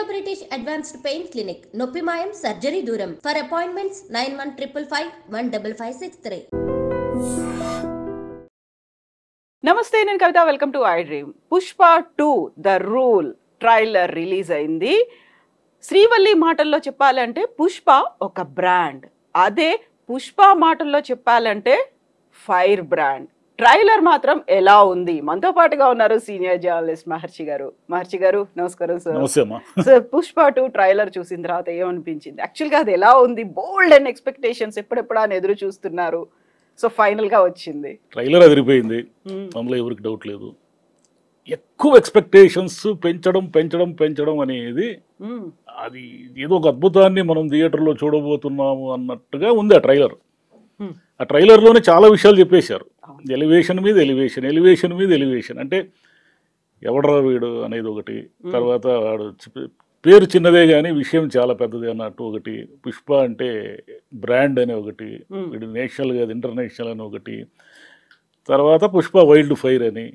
British Advanced Pain Clinic, Noppimayam Surgery Duram. For appointments 9155515563. నమస్తే, నేను Kavitha. Welcome to I Dream. Pushpa 2 the rule trailer release అయింది. శ్రీవల్లి మాటల్లో చెప్పాలంటే పుష్ప ఒక బ్రాండ్, అదే పుష్ప మాటల్లో చెప్పాలంటే ఫైర్ బ్రాండ్. ట్రైలర్ మాత్రం ఎలా ఉంది? మనతో పాటుగా ఉన్నారు సీనియర్ జర్నలిస్ట్ మహర్షి గారు. మహర్షి గారు నమస్కారం సార్. సార్, పుష్ప 2 ట్రైలర్ చూసిన తర్వాత ఏమనిపించింది? యాక్చువల్గా అది ఎలా ఉంది? బోల్డ్ అండ్ ఎక్స్పెక్టేషన్స్ ఎప్పుడెప్పుడా అని ఎదురు చూస్తున్నారు. సో ఫైనల్ గా వచ్చింది. ట్రైలర్ అదిరిపోయింది, అందులో ఎవరికి డౌట్ లేదు. ఎక్కువ ఎక్స్పెక్టేషన్స్ పెంచడం అనేది అది ఏదో ఒక అద్భుతాన్ని మనం థియేటర్లో చూడబోతున్నాము అన్నట్టుగా ఉంది ఆ ట్రైలర్. ఆ ట్రైలర్లోనే చాలా విషయాలు చెప్పేశారు. ఎలివేషన్ మీద ఎలివేషన్ అంటే ఎవడరా వీడు అనేది ఒకటి, తర్వాత వాడు పేరు చిన్నదే కానీ విషయం చాలా పెద్దది అన్నట్టు ఒకటి, పుష్ప అంటే బ్రాండ్ అని ఒకటి, వీడు నేషనల్ కాదు ఇంటర్నేషనల్ అని ఒకటి, తర్వాత పుష్ప వైల్డ్ ఫైర్ అని,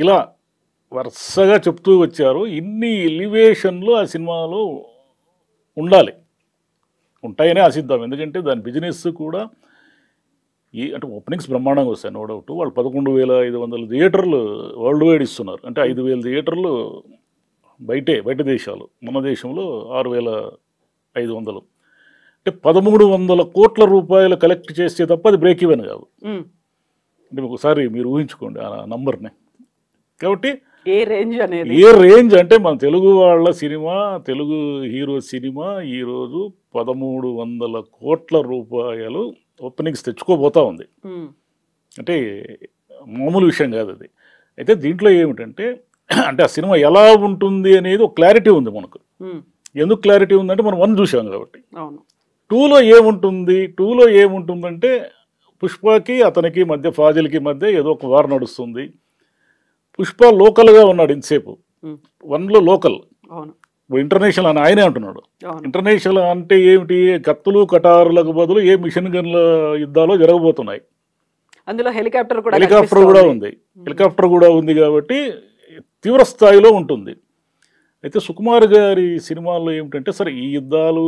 ఇలా వరుసగా చెప్తూ వచ్చారు. ఇన్ని ఎలివేషన్లు ఆ సినిమాలో ఉండాలి, ఉంటాయనే ఆశిద్దాం. ఎందుకంటే దాని బిజినెస్ కూడా అంటే ఓపెనింగ్స్ బ్రహ్మాండంగా వస్తాయి, నో డౌట్. వాళ్ళు 11,500 థియేటర్లు వరల్డ్ వైడ్ ఇస్తున్నారు. అంటే 5,000 థియేటర్లు బయట దేశాలు, మన దేశంలో 6,500. అంటే 1,300 కోట్ల రూపాయలు కలెక్ట్ చేస్తే తప్ప అది బ్రేక్ ఈవెన్ కాదు. అంటే ఒకసారి మీరు ఊహించుకోండి ఆ నంబర్ని. కాబట్టి ఏ రేంజ్ అంటే మన తెలుగు వాళ్ళ సినిమా, తెలుగు హీరో సినిమా ఈరోజు 1,300 కోట్ల రూపాయలు ఓపెనింగ్స్ తెచ్చుకోబోతా ఉంది. అంటే మామూలు విషయం కాదు అది. అయితే దీంట్లో ఏమిటంటే, అంటే ఆ సినిమా ఎలా ఉంటుంది అనేది ఒక క్లారిటీ ఉంది మనకు. ఎందుకు క్లారిటీ ఉందంటే మనం 1 చూసాం కాబట్టి. 2లో ఏముంటుందంటే పుష్పకి అతనికి మధ్య, ఫాజిల్కి మధ్య ఏదో ఒక వార్ నడుస్తుంది. పుష్ప లోకల్గా ఉన్నాడు ఇంతసేపు. 1లో లోకల్, ఇంటర్నేషనల్ అని ఆయనే అంటున్నాడు. ఇంటర్నేషనల్ అంటే ఏమిటి? కత్తులు కటారులకు బదులు ఏ మిషన్ గన్ల యుద్ధాలు జరగబోతున్నాయి. అందులో హెలికాప్టర్ కూడా ఉంది కాబట్టి తీవ్ర స్థాయిలో ఉంటుంది. అయితే సుకుమార్ గారి సినిమాల్లో ఏమిటంటే, సరే ఈ యుద్ధాలు,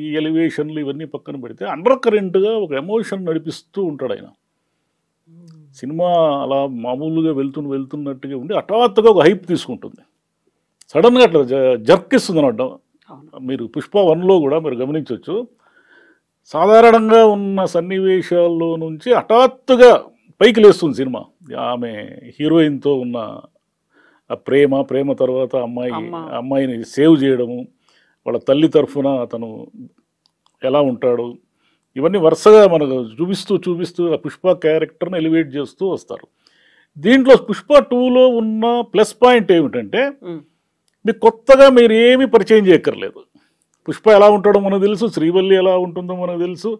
ఈ ఎలివేషన్లు ఇవన్నీ పక్కన పెడితే అండర్ కరెంట్గా ఒక ఎమోషన్ నడిపిస్తూ ఉంటాడు ఆయన. సినిమా అలా మామూలుగా వెళ్తున్నట్టుగా ఉండి హఠాత్తుగా ఒక హైప్ తీసుకుంటుంది, సడన్గా అట్లా జర్క్ ఇస్తుంది అన్నట్టు. మీరు పుష్ప 1లో కూడా మీరు గమనించవచ్చు, సాధారణంగా ఉన్న సన్నివేశాల్లో నుంచి హఠాత్తుగా పైకి లేస్తుంది సినిమా. ఆమె హీరోయిన్తో ఉన్న ఆ ప్రేమ తర్వాత అమ్మాయిని సేవ్ చేయడము, వాళ్ళ తల్లి తరఫున అతను ఎలా ఉంటాడు, ఇవన్నీ వరుసగా మనకు చూపిస్తూ ఆ పుష్ప క్యారెక్టర్ని ఎలివేట్ చేస్తూ వస్తారు. దీంట్లో పుష్ప 2లో ఉన్న ప్లస్ పాయింట్ ఏమిటంటే, మీకు కొత్తగా మీరు ఏమీ పరిచయం చేయక్కర్లేదు. పుష్ప ఎలా ఉంటాడో మనకు తెలుసు, శ్రీవల్లి ఎలా ఉంటుందో మనకు తెలుసు,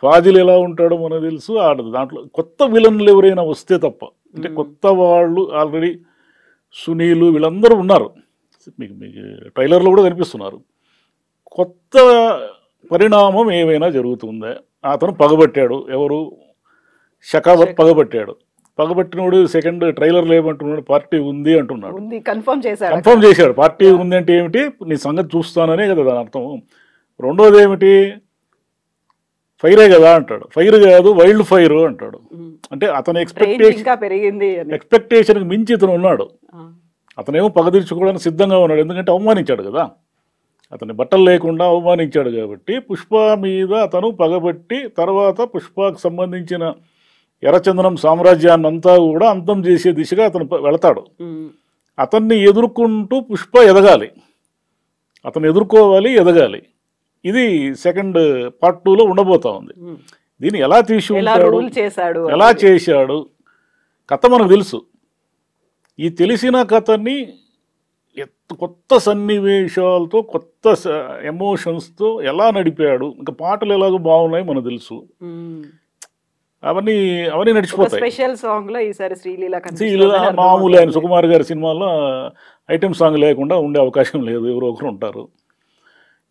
ఫాజిల్ ఎలా ఉంటాడో మనకు తెలుసు. దాంట్లో కొత్త విలన్లు ఎవరైనా వస్తే తప్ప, అంటే కొత్త వాళ్ళు ఆల్రెడీ సునీలు వీళ్ళందరూ ఉన్నారు, మీకు ట్రైలర్లో కూడా కనిపిస్తున్నారు. కొత్త పరిణామం ఏమైనా జరుగుతుందా? అతను పగబట్టాడు, ఎవరు? షకావత్ పగబట్టినోడు సెకండ్ ట్రైలర్లో ఏమంటున్నాడు? పార్టీ ఉంది అంటున్నాడు. కన్ఫర్మ్ చేశాడు. పార్టీ ఉంది అంటే ఏమిటి? నీ సంగతి చూస్తాననే కదా దాని అర్థం. రెండోది ఏమిటి? ఫైరే కదా అంటాడు. ఫైర్ కాదు, వైల్డ్ ఫైర్ అంటాడు. అంటే అతని ఎక్స్పెక్టేషన్కి మించి ఇతను ఉన్నాడు. అతనేమో పగ తీర్చుకోవడానికి సిద్ధంగా ఉన్నాడు, ఎందుకంటే అవమానించాడు కదా, అతని బట్టలు లేకుండా అవమానించాడు. కాబట్టి పుష్ప మీద అతను పగబట్టి తర్వాత పుష్పకు సంబంధించిన ఎర్రచందనం సామ్రాజ్యాన్ని అంతా కూడా అంతం చేసే దిశగా అతను వెళతాడు. అతన్ని ఎదుర్కొంటూ పుష్ప ఎదగాలి, అతను ఎదుర్కోవాలి, ఎదగాలి. ఇది సెకండ్ పార్ట్ 2లో ఉండబోతా ఉంది. దీన్ని ఎలా ఎలా చేశాడు కథ మనకు తెలుసు. ఈ తెలిసిన కథని కొత్త సన్నివేశాలతో, కొత్త ఎమోషన్స్తో ఎలా నడిపాడు, ఇంకా పాటలు ఎలాగో బాగున్నాయి మనకు తెలుసు. అవన్నీ నడిచిపోతాయి. మామూలు ఆయన సుకుమార్ గారి సినిమాల్లో ఐటెం సాంగ్ లేకుండా ఉండే అవకాశం లేదు, ఎవరో ఒకరు ఉంటారు.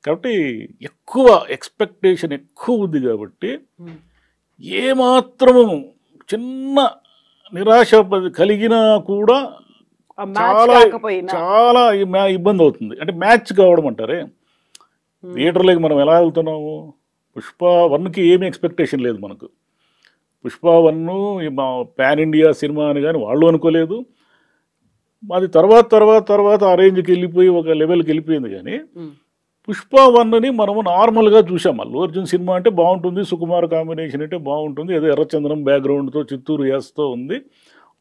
కాబట్టి ఎక్కువ ఎక్స్పెక్టేషన్ ఎక్కువ ఉంది. కాబట్టి ఏమాత్రము చిన్న నిరాశ కలిగినా కూడా చాలా చాలా ఇబ్బంది అవుతుంది. అంటే మ్యాచ్ కావడం అంటారే, థియేటర్లోకి మనం ఎలా వెళ్తున్నాము, పుష్ప 1కి ఏమీ ఎక్స్పెక్టేషన్ లేదు మనకు. పుష్ప 1 పాన్ ఇండియా సినిమా అని కానీ వాళ్ళు అనుకోలేదు. అది తర్వాత ఆ రేంజ్కి వెళ్ళిపోయి ఒక లెవెల్కి వెళ్ళిపోయింది. కానీ పుష్ప 1ని మనము నార్మల్గా చూసాం. అల్లు అర్జున్ సినిమా అంటే బాగుంటుంది, సుకుమార్ కాంబినేషన్ అంటే బాగుంటుంది, ఏదో ఎర్రచందనం బ్యాక్గ్రౌండ్తో చిత్తూరు యాస్తో ఉంది,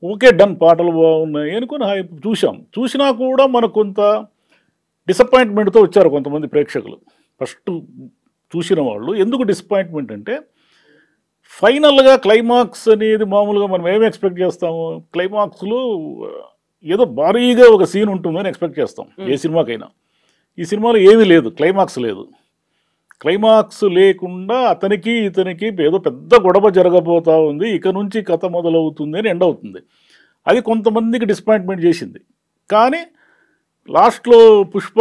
ఓకే డన్, పాటలు బాగున్నాయి అనుకుని చూసాం. చూసినా కూడా మనకు కొంత డిసప్పాయింట్మెంట్తో వచ్చారు కొంతమంది ప్రేక్షకులు. ఫస్ట్ చూసిన వాళ్ళు ఎందుకు డిసప్పాయింట్మెంట్ అంటే, ఫైనల్గా క్లైమాక్స్ అనేది మామూలుగా మనం ఏమి ఎక్స్పెక్ట్ చేస్తాము, క్లైమాక్స్లో ఏదో భారీగా ఒక సీన్ ఉంటుందని ఎక్స్పెక్ట్ చేస్తాం ఏ సినిమాకైనా. ఈ సినిమాలో ఏమీ లేదు, క్లైమాక్స్ లేదు. క్లైమాక్స్ లేకుండా అతనికి ఇతనికి ఏదో పెద్ద గొడవ జరగబోతా ఉంది, ఇక నుంచి కథ మొదలవుతుంది అని ఎండ్ అవుతుంది. అది కొంతమందికి డిసప్పాయింట్మెంట్ చేసింది. కానీ లాస్ట్లో పుష్ప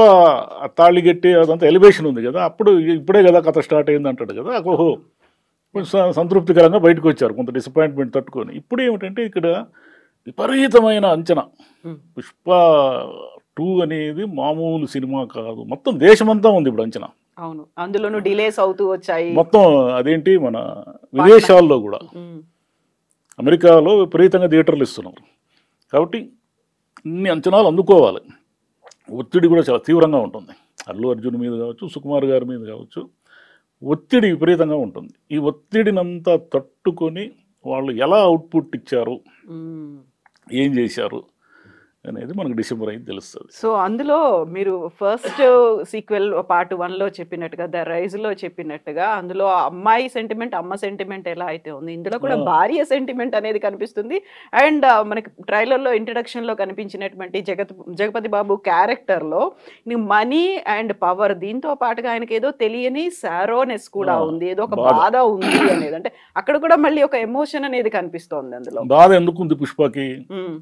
తాళిగట్టి అదంతా ఎలివేషన్ ఉంది కదా, ఇప్పుడే కదా కథ స్టార్ట్ అయింది అంటాడు కదా, ఓహో కొంచెం సంతృప్తికరంగా బయటకు వచ్చారు కొంత డిసప్పాయింట్మెంట్ తట్టుకొని. ఇప్పుడు ఏమిటంటే ఇక్కడ విపరీతమైన అంచనా. పుష్ప 2 అనేది మామూలు సినిమా కాదు, మొత్తం దేశమంతా ఉంది ఇప్పుడు అంచనా. అవును, అందులోనూ డిలేస్ అవుతూ వచ్చాయి మొత్తం. అదేంటి మన విదేశాల్లో కూడా, అమెరికాలో విపరీతంగా థియేటర్లు ఇస్తున్నారు. కాబట్టి ఇన్ని అంచనాలు అందుకోవాలి. ఒత్తిడి కూడా చాలా తీవ్రంగా ఉంటుంది. అల్లు అర్జున్ మీద కావచ్చు, సుకుమార్ గారి మీద కావచ్చు, ఒత్తిడి విపరీతంగా ఉంటుంది. ఈ ఒత్తిడినంతా తట్టుకొని వాళ్ళు ఎలా అవుట్పుట్ ఇచ్చారు, ఏం చేశారు అనేది మనకు డిసెంబర్ అయితే తెలుస్తుంది. సో అందులో మీరు ఫస్ట్ సీక్వెల్ పార్ట్ 1లో చెప్పినట్టుగా, ద రైజ్లో చెప్పినట్టుగా, అందులో అమ్మాయి సెంటిమెంట్, అమ్మ సెంటిమెంట్ ఎలా అయితే ఉంది, ఇందులో కూడా భార్య సెంటిమెంట్ అనేది కనిపిస్తుంది. అండ్ మనకి ట్రైలర్లో ఇంట్రడక్షన్లో కనిపించినటువంటి జగపతి బాబు క్యారెక్టర్లో మనీ అండ్ పవర్, దీంతో పాటుగా ఆయనకి ఏదో తెలియని సారోనెస్ కూడా ఉంది, ఏదో ఒక బాధ ఉంది అనేది. అంటే అక్కడ కూడా మళ్ళీ ఒక ఎమోషన్ అనేది కనిపిస్తోంది. అందులో బాధ ఎందుకు ఉంది పుష్పకి,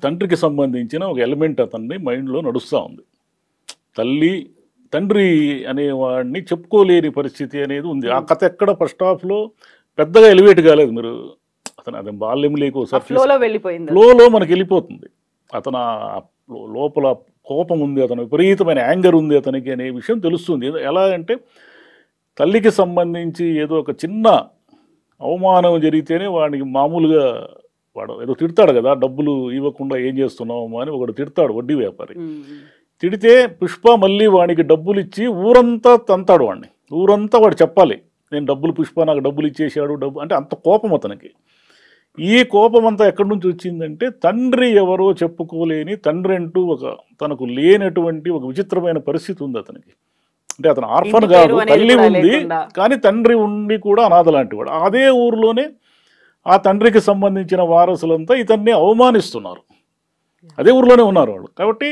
తండ్రికి సంబంధించిన ఒక ఎలిమెంట్ అతన్ని మైండ్లో నడుస్తూ ఉంది. తండ్రి అనేవాడిని చెప్పుకోలేని పరిస్థితి అనేది ఉంది. ఆ కథ ఎక్కడ ఫస్ట్ హాఫ్లో పెద్దగా ఎలివేట్ కాలేదు. మీరు అతను అదే బాల్యం లేకోసారి ఫ్లోలో మనకి వెళ్ళిపోతుంది. అతను లోపల కోపం ఉంది, అతను విపరీతమైన యాంగర్ ఉంది అతనికి అనే విషయం తెలుస్తుంది. ఎలా అంటే తల్లికి సంబంధించి ఏదో ఒక చిన్న అవమానం జరిగితేనే వాడికి మామూలుగా వాడు ఏదో తిడతాడు కదా, డబ్బులు ఇవ్వకుండా ఏం చేస్తున్నావు అని ఒకడు తిడతాడు, వడ్డీ వ్యాపారి. తిడితే పుష్ప మళ్ళీ వాడికి డబ్బులు ఇచ్చి ఊరంతా తంతాడు వాడిని. ఊరంతా వాడు చెప్పాలి, నేను పుష్ప నాకు డబ్బులు ఇచ్చేసాడు, అంటే అంత కోపం అతనికి. ఈ కోపం అంతా ఎక్కడి నుంచి వచ్చిందంటే, తండ్రి ఎవరో చెప్పుకోలేని, తండ్రి అంటూ తనకు లేనటువంటి ఒక విచిత్రమైన పరిస్థితి ఉంది అతనికి. అంటే అతను ఆర్ఫన్ కాదు, తల్లి ఉంది కానీ తండ్రి ఉండి కూడా అనాథ లాంటి వాడు. అదే ఊరిలోనే ఆ తండ్రికి సంబంధించిన వారసులంతా ఇతన్ని అవమానిస్తున్నారు, అదే ఊరిలోనే ఉన్నారు వాళ్ళు. కాబట్టి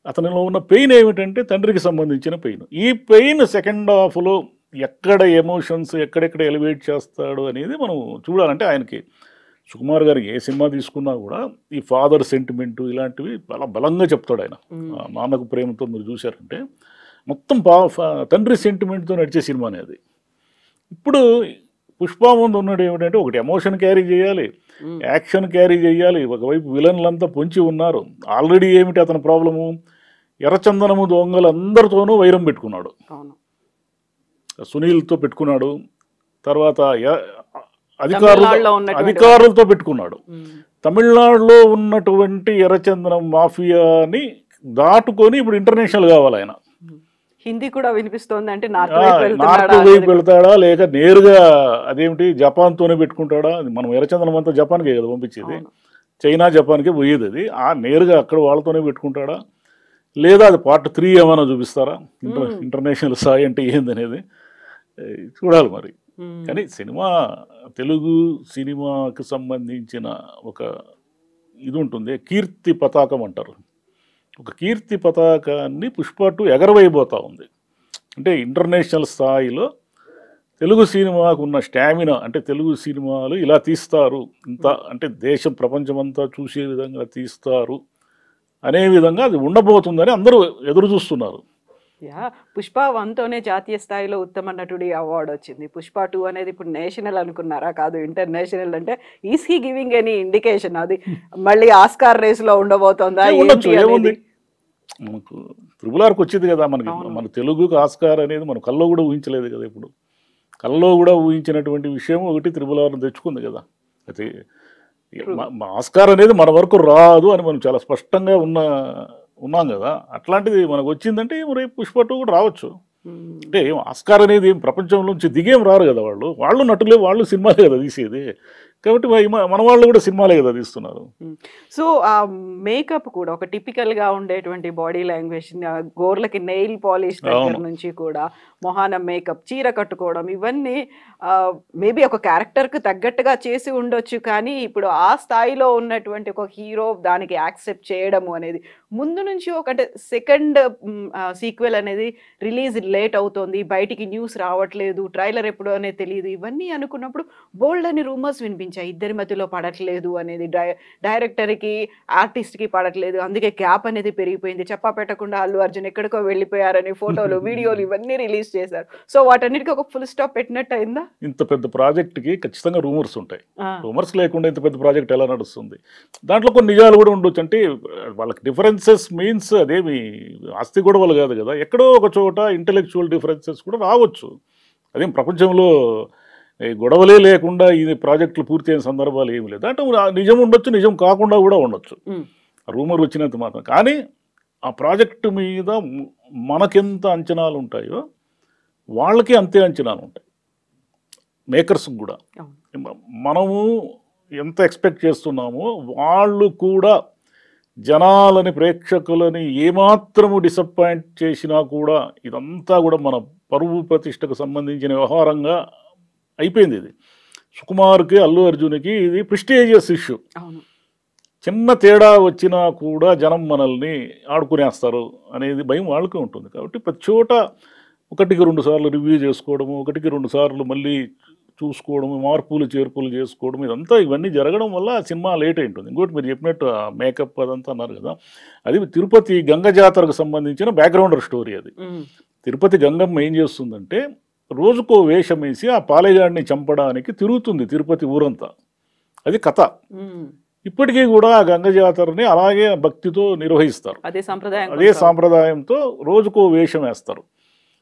అతనిలో ఉన్న పెయిన్ ఏమిటంటే తండ్రికి సంబంధించిన పెయిన్. ఈ పెయిన్ సెకండ్ హాఫ్లో ఎక్కడ ఎమోషన్స్ ఎక్కడెక్కడ ఎలివేట్ చేస్తాడు అనేది మనం చూడాలంటే, ఆయనకి సుకుమార్ గారికి ఏ సినిమా తీసుకున్నా కూడా ఈ ఫాదర్ సెంటిమెంటు ఇలాంటివి చాలా బలంగా చెప్తాడు ఆయన. నాన్నకు ప్రేమతో మీరు చూశారంటే మొత్తం తండ్రి సెంటిమెంట్తో నడిచే సినిమా అనేది. ఇప్పుడు పుష్ప ముందు ఉన్నాడు ఏమిటంటే, ఒకటి ఎమోషన్ క్యారీ చేయాలి, యాక్షన్ క్యారీ చేయాలి, ఒకవైపు విలన్లంతా పొంచి ఉన్నారు. ఆల్రెడీ ఏమిటి అతని ప్రాబ్లము, ఎర్రచందనము దొంగలందరితోనూ వైరం పెట్టుకున్నాడు, సునీల్తో పెట్టుకున్నాడు, తర్వాత అధికారులతో పెట్టుకున్నాడు. తమిళనాడులో ఉన్నటువంటి ఎర్రచందనం మాఫియాని దాటుకొని ఇప్పుడు ఇంటర్నేషనల్ కావాలి ఆయన. హిందీ కూడా వినిపిస్తోంది అంటే నార్త్ వైపు వెళ్తాడా లేక నేరుగా అదేమిటి జపాన్తోనే పెట్టుకుంటాడా? మనం ఎర్రచందనం అంతా జపాన్కే కదా పంపించేది, చైనా జపాన్కే పోయేది. అది నేరుగా అక్కడ వాళ్ళతోనే పెట్టుకుంటాడా లేదా అది పార్ట్ 3 ఏమైనా చూపిస్తారా? ఇంటర్నేషనల్ స్థాయి అంటే ఏందనేది చూడాలి మరి. కానీ సినిమా, తెలుగు సినిమాకి సంబంధించిన ఒక ఇది ఉంటుంది, కీర్తి పతాకం అంటారు. ఒక కీర్తి పతాకాన్ని పుష్ప 2 ఎగరవేయబోతూ ఉంది. అంటే ఇంటర్నేషనల్ స్థాయిలో తెలుగు సినిమాకు ఉన్న స్టామినా, అంటే తెలుగు సినిమాలు ఇలా తీస్తారు, ఇంత అంటే దేశం ప్రపంచమంతా చూసే విధంగా తీస్తారు అనే విధంగా అది ఉండబోతుందని అందరూ ఎదురు చూస్తున్నారు. యా పుష్ప 1తోనే జాతీయ స్థాయిలో ఉత్తమ నటుడి అవార్డు వచ్చింది. పుష్ప 2 అనేది ఇప్పుడు నేషనల్ అనుకున్నారా? కాదు, ఇంటర్నేషనల్. అంటే is he giving any indication అది మళ్ళీ ఆస్కార్ రేస్ లో ఉండబోతోందా? ఉండొచ్చు, ఏముంది, మనకు త్రిబుల్ వచ్చింది కదా మనకి. మన తెలుగుకు ఆస్కార్ అనేది మనం కల్లో కూడా ఊహించలేదు కదా. ఇప్పుడు కల్లో కూడా ఊహించినటువంటి విషయం ఒకటి త్రిబుల్ తెచ్చుకుంది కదా. అయితే ఆస్కార్ అనేది మన వరకు రాదు అని మనం చాలా స్పష్టంగా ఉన్నాం కదా. అట్లాంటిది మనకు వచ్చిందంటే రేపు పుష్ప 2 కూడా రావచ్చు. అంటే ఏం ఆస్కార్ అనేది ఏం ప్రపంచంలోంచి దిగేం రారు కదా. వాళ్ళు నటులే, వాళ్ళు సినిమాలే కదా తీసేది. కాబట్టి మన వాళ్ళు కూడా సినిమాలే కదా తీస్తున్నారు. సో ఆ మేకప్ కూడా ఒక టిపికల్గా ఉండేటువంటి బాడీ లాంగ్వేజ్, గోర్లకి నెయిల్ పాలిష్ దగ్గర నుంచి కూడా మొహాన మేకప్, చీర కట్టుకోవడం, ఇవన్నీ మేబీ ఒక క్యారెక్టర్కి తగ్గట్టుగా చేసి ఉండొచ్చు. కానీ ఇప్పుడు ఆ స్థాయిలో ఉన్నటువంటి ఒక హీరో దానికి యాక్సెప్ట్ చేయడము అనేది ముందు నుంచి అంటే సెకండ్ సీక్వెల్ అనేది రిలీజ్ లేట్ అవుతోంది, బయటికి న్యూస్ రావట్లేదు, ట్రైలర్ ఎప్పుడు అనేది తెలియదు, ఇవన్నీ అనుకున్నప్పుడు బోల్డ్ అని రూమర్స్ వినిపించాయి. ఇద్దరి మధ్యలో పడట్లేదు అనేది, డైరెక్టర్కి ఆర్టిస్ట్కి పడట్లేదు, అందుకే గ్యాప్ అనేది పెరిగిపోయింది, చెప్పా పెట్టకుండా అల్లు అర్జున్ ఎక్కడికో వెళ్ళిపోయారని ఫోటోలు వీడియోలు ఇవన్నీ రిలీజ్ చేశారు. సో వాటన్నిటికీ ఒక ఫుల్ స్టాప్ పెట్టినట్టు అయిందా? ఇంత పెద్ద ప్రాజెక్ట్కి ఖచ్చితంగా రూమర్స్ ఉంటాయి. రూమర్స్ లేకుండా ఇంత పెద్ద ప్రాజెక్ట్ ఎలా నడుస్తుంది? దాంట్లో కొన్ని నిజాలు కూడా ఉండొచ్చు. అంటే వాళ్ళకి డిఫరెన్సెస్ మీన్స్ అదేమి ఆస్తి గొడవలు కాదు కదా. ఎక్కడో ఒక చోట ఇంటెలెక్చువల్ డిఫరెన్సెస్ కూడా రావచ్చు. అదేం ప్రపంచంలో గొడవలే లేకుండా ఇది ప్రాజెక్టులు పూర్తి అయిన సందర్భాలు ఏమి లేదు. అంటే నిజం ఉండొచ్చు, నిజం కాకుండా కూడా ఉండొచ్చు, రూమర్ వచ్చినంత మాత్రం. కానీ ఆ ప్రాజెక్టు మీద మనకెంత అంచనాలు ఉంటాయో వాళ్ళకి అంతే అంచనాలు ఉంటాయి, మేకర్స్కి కూడా. మనము ఎంత ఎక్స్పెక్ట్ చేస్తున్నామో వాళ్ళు కూడా జనాలని, ప్రేక్షకులని ఏమాత్రము డిసప్పాయింట్ చేసినా కూడా ఇదంతా కూడా మన పరువు ప్రతిష్టకు సంబంధించిన వ్యవహారంగా అయిపోయింది. ఇది సుకుమార్కి, అల్లు అర్జున్కి ఇది ప్రెస్టీజియస్ ఇష్యూ. చిన్న తేడా వచ్చినా కూడా జనం మనల్ని ఆడుకునేస్తారు అనేది భయం వాళ్ళకే ఉంటుంది. కాబట్టి ప్రతి చోట 1-2 సార్లు రివ్యూ చేసుకోవడము, 1-2 సార్లు మళ్ళీ చూసుకోవడము, మార్పులు చేర్పులు చేసుకోవడం, ఇవన్నీ జరగడం వల్ల సినిమా లేట్ అయి ఉంటుంది. ఇంకోటి మీరు చెప్పినట్టు మేకప్ అదంతా అన్నారు కదా, అది తిరుపతి గంగ జాతరకు సంబంధించిన బ్యాక్గ్రౌండర్ స్టోరీ. అది తిరుపతి గంగమ్మ ఏం చేస్తుందంటే రోజుకో వేషం వేసి ఆ పాలెగాడిని చంపడానికి తిరుగుతుంది తిరుపతి ఊరంతా. అది కథ. ఇప్పటికీ కూడా ఆ గంగ జాతరని అలాగే భక్తితో నిర్వహిస్తారు. అదే సాంప్రదాయంతో రోజుకో వేషం వేస్తారు.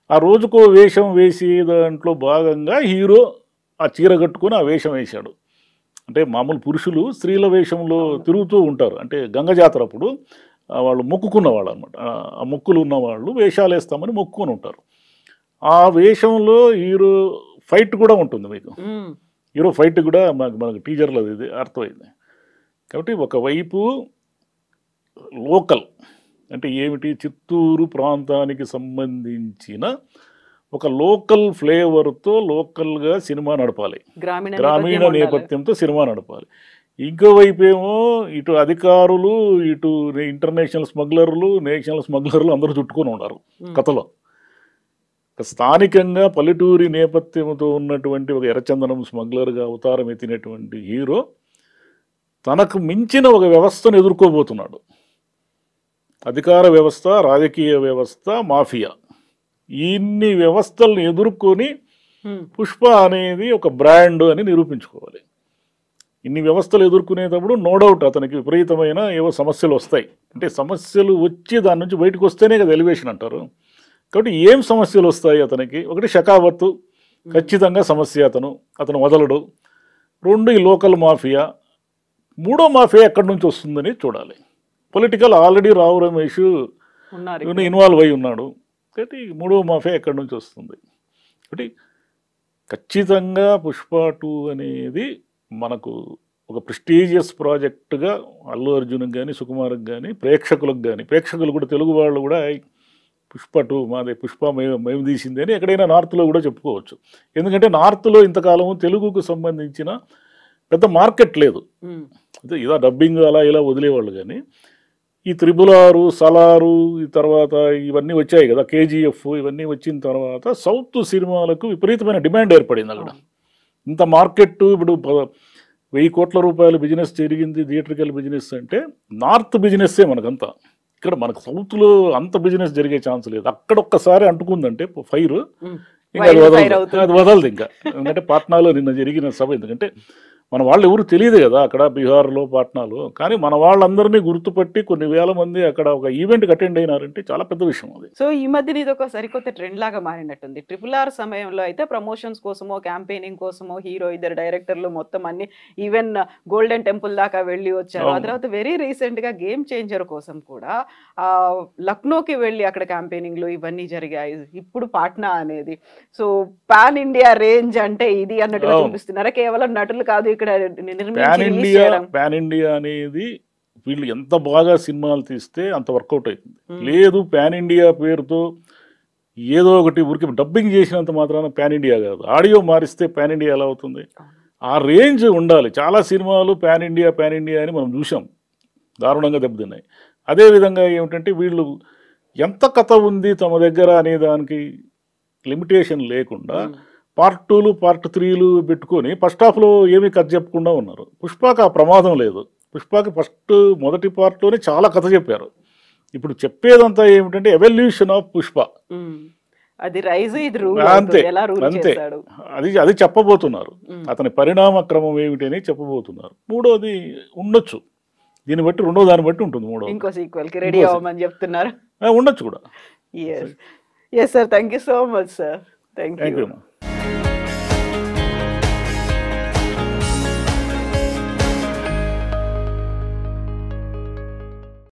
ఆ రోజుకో వేషం వేసి దాంట్లో భాగంగా హీరో ఆ చీర కట్టుకొని ఆ వేషం వేశాడు. అంటే మామూలు పురుషులు స్త్రీల వేషంలో తిరుగుతూ ఉంటారు. అంటే గంగ జాతర అప్పుడు వాళ్ళు మొక్కుకున్న వాళ్ళు అనమాట. ఆ మొక్కులు ఉన్న వాళ్ళు వేషాలు వేస్తామని మొక్కుకొని ఉంటారు. ఆ వేషంలో హీరో ఫైట్ కూడా ఉంటుంది. మీకు హీరో ఫైట్ కూడా మనకు టీజర్లో ఇది అర్థమైంది. కాబట్టి ఒకవైపు లోకల్ అంటే ఏమిటి, చిత్తూరు ప్రాంతానికి సంబంధించిన ఒక లోకల్ ఫ్లేవర్తో లోకల్గా సినిమా నడపాలి, గ్రామీణ నేపథ్యంతో సినిమా నడపాలి. ఇంకోవైపు ఏమో ఇటు అధికారులు, ఇటు ఇంటర్నేషనల్ స్మగ్లర్లు, నేషనల్ స్మగ్లర్లు అందరూ చుట్టుకొని ఉన్నారు కథలో. స్థానికంగా పల్లెటూరి నేపథ్యంతో ఉన్నటువంటి ఒక ఎర్రచందనం స్మగ్లర్గా అవతారం ఎత్తినటువంటి హీరో తనకు మించిన ఒక వ్యవస్థను ఎదుర్కోబోతున్నాడు. అధికార వ్యవస్థ, రాజకీయ వ్యవస్థ, మాఫియా, ఇన్ని వ్యవస్థలను ఎదుర్కొని పుష్ప అనేది ఒక బ్రాండ్ అని నిరూపించుకోవాలి. ఇన్ని వ్యవస్థలు ఎదుర్కొనేటప్పుడు నో డౌట్ అతనికి విపరీతమైన ఏవో సమస్యలు వస్తాయి. అంటే సమస్యలు వచ్చి దాని నుంచి బయటకు వస్తేనే కదా ఎలివేషన్ అంటారు. కాబట్టి ఏం సమస్యలు వస్తాయి అతనికి? ఒకటి షకావత్తు, ఖచ్చితంగా సమస్య, అతను వదలడు. 2 ఈ లోకల్ మాఫియా. 3వ మాఫియా ఎక్కడి నుంచి వస్తుందని చూడాలి. Political already Rao Ramesh involve అయి ఉన్నాడు. కాబట్టి 3వ మాఫియా ఎక్కడి నుంచి వస్తుంది? కాబట్టి ఖచ్చితంగా పుష్ప 2 అనేది మనకు ఒక ప్రెస్టీజియస్ ప్రాజెక్టుగా అల్లు అర్జున్కి కానీ, సుకుమార్కి కానీ, ప్రేక్షకులకు కానీ, ప్రేక్షకులు కూడా తెలుగు వాళ్ళు కూడా పుష్ప 2 మాదే, పుష్ప మేము తీసింది అని ఎక్కడైనా నార్త్లో కూడా చెప్పుకోవచ్చు. ఎందుకంటే నార్త్లో ఇంతకాలము తెలుగుకు సంబంధించిన పెద్ద మార్కెట్ లేదు. అదే ఇలా డబ్బింగ్ అలా ఇలా వదిలేవాళ్ళు. కానీ ఈ 666, సలారు, ఈ తర్వాత ఇవన్నీ వచ్చాయి కదా, కేజీఎఫ్, ఇవన్నీ వచ్చిన తర్వాత సౌత్ సినిమాలకు విపరీతమైన డిమాండ్ ఏర్పడింది అక్కడ. ఇంత మార్కెట్ ఇప్పుడు 1000 కోట్ల రూపాయల బిజినెస్ జరిగింది థియేట్రికల్ బిజినెస్ అంటే నార్త్ బిజినెస్సే మనకంతా. ఇక్కడ మనకు సౌత్లో అంత బిజినెస్ జరిగే ఛాన్స్ లేదు. అక్కడ ఒక్కసారి అంటుకుందంటే ఫైర్ ఇంకా అది వదలదు ఇంకా. ఎందుకంటే పాట్నాలో నిన్న జరిగిన సభ, ఎందుకంటే మన వాళ్ళు ఎవరు తెలియదు కదా అక్కడ బీహార్లో పాట్నాలో, కానీ మన వాళ్ళందరినీ గుర్తుపట్టి కొన్ని వేల మంది అక్కడ ఒక ఈవెంట్కి అటెండ్ అయినారంటే చాలా పెద్ద విషయం అది. సో ఈ మధ్యన ఇది ఒక సరికొత్త ట్రెండ్ లాగా మారినట్టుంది. RRR సమయంలో అయితే ప్రమోషన్స్ కోసమో క్యాంపెయినింగ్ కోసమో హీరో, ఇద్దరు డైరెక్టర్లు మొత్తం అన్ని ఈవెన్ గోల్డెన్ టెంపుల్ దాకా వెళ్ళి వచ్చారు. ఆ తర్వాత వెరీ రీసెంట్ గా గేమ్ చేంజర్ కోసం కూడా లక్నోకి వెళ్ళి అక్కడ క్యాంపెయినింగ్లు ఇవన్నీ జరిగాయి. ఇప్పుడు పాట్నా అనేది సో పాన్ ఇండియా రేంజ్ అంటే ఇది అన్నట్టుగా చూపిస్తున్నారా? కేవలం నటులు కాదు, ఇక్కడ పాన్ ఇండియా అనేది వీళ్ళు ఎంత బాగా సినిమాలు తీస్తే అంత వర్కౌట్ అవుతుంది. లేదు పాన్ ఇండియా పేరుతో ఏదో ఒకటి ఊరికి డబ్బింగ్ చేసినంత మాత్రాన పాన్ ఇండియా కాదు. ఆడియో మారిస్తే పాన్ ఇండియా ఎలా అవుతుంది? ఆ రేంజ్ ఉండాలి. చాలా సినిమాలు పాన్ ఇండియా అని మనం చూసాం, దారుణంగా దెబ్బతిన్నాయి. అదేవిధంగా ఏమిటంటే వీళ్ళు ఎంత కథ ఉంది తమ దగ్గర అనే దానికి లిమిటేషన్ లేకుండా పార్ట్ 2లు పార్ట్ 3లు పెట్టుకొని ఫస్ట్ హాఫ్లో ఏమీ కథ చెప్పకుండా ఉన్నారు. పుష్పకి ఆ ప్రమాదం లేదు. పుష్పకి మొదటి పార్ట్లోనే చాలా కథ చెప్పారు. ఇప్పుడు చెప్పేదంతా ఏమిటంటే ఎవల్యూషన్ ఆఫ్ పుష్ప, అది రైజ్ ఇది రూల్, అంతే అంతే. అది చెప్పబోతున్నారు. అతని పరిణామ క్రమం ఏమిటని చెప్పబోతున్నారు. మూడోది ఉండొచ్చు, దీన్ని బట్టి రెండో దాన్ని బట్టి ఉంటుంది. ఇంకో సీక్వెల్ కి రెడీ అవ్వమని చెప్తున్నారు, ఉండొచ్చు కూడా. yes sir, thank you so much sir. Thank you.